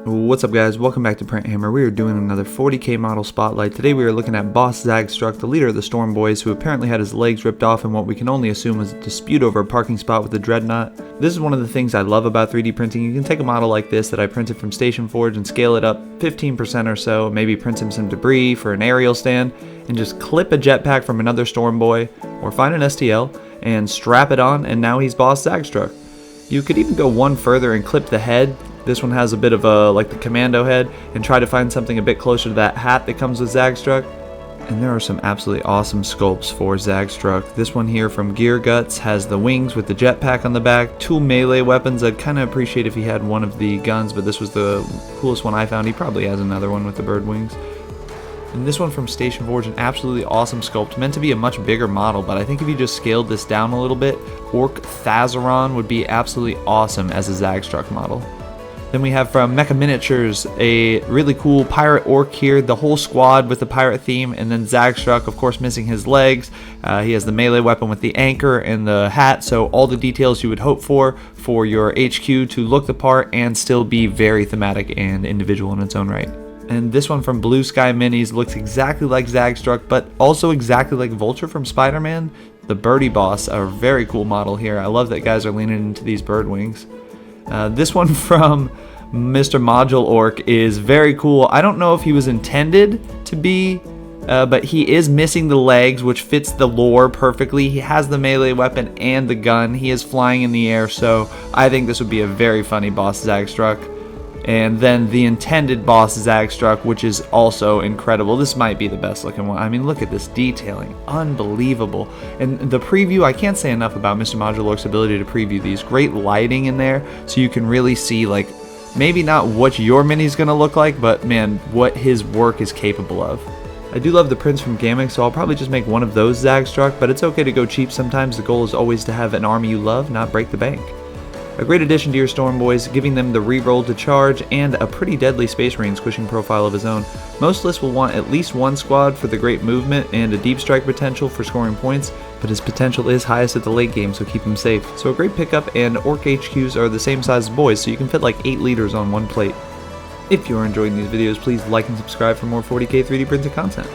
What's up guys, welcome back to Print Hammer. We are doing another 40k model spotlight. Today we are looking at Boss Zagstruk, the leader of the Storm Boys, who apparently had his legs ripped off in what we can only assume was a dispute over a parking spot with the Dreadnought. This is one of the things I love about 3D printing. You can take a model like this that I printed from Station Forge and scale it up 15% or so, maybe print him some debris for an aerial stand, and just clip a jetpack from another Storm Boy, or find an STL, and strap it on, and now he's Boss Zagstruk. You could even go one further and clip the head. This one has a bit of a, like the commando head, and try to find something a bit closer to that hat that comes with Zagstruk. And there are some absolutely awesome sculpts for Zagstruk. This one here from Gear Guts has the wings with the jetpack on the back, two melee weapons. I'd kind of appreciate if he had one of the guns, but this was the coolest one I found. He probably has another one with the bird wings. And this one from Station Forge, an absolutely awesome sculpt, meant to be a much bigger model, but I think if you just scaled this down a little bit, Orc Thazaron would be absolutely awesome as a Zagstruk model. Then we have from Mecha Miniatures a really cool pirate orc here, the whole squad with the pirate theme, and then Zagstruk, of course, missing his legs. He has the melee weapon with the anchor and the hat, so all the details you would hope for your HQ to look the part and still be very thematic and individual in its own right. And this one from Blue Sky Minis looks exactly like Zagstruk, but also exactly like Vulture from Spider-Man. The Birdie boss, a very cool model here. I love that guys are leaning into these bird wings. This one from Mr.Modulork is very cool. I don't know if he was intended to be, but he is missing the legs, which fits the lore perfectly. He has the melee weapon and the gun. He is flying in the air, so I think this would be a very funny Boss Zagstruk. And then the intended Boss Zagstruk, which is also incredible. This might be the best looking one. I mean, look at this detailing. Unbelievable. And the preview, I can't say enough about Mr. Modulork's ability to preview these. Great lighting in there, so you can really see, like, maybe not what your mini's gonna look like, but man, what his work is capable of. I do love the prints from Gamic, so I'll probably just make one of those Zagstruk, but it's okay to go cheap sometimes. The goal is always to have an army you love, not break the bank. A great addition to your Storm Boys, giving them the reroll to charge and a pretty deadly Space Marine squishing profile of his own. Most lists will want at least one squad for the great movement and a deep strike potential for scoring points, but his potential is highest at the late game, so keep him safe. So a great pickup, and Orc HQs are the same size as boys, so you can fit like 8 liters on one plate. If you are enjoying these videos, please like and subscribe for more 40k 3D printed content.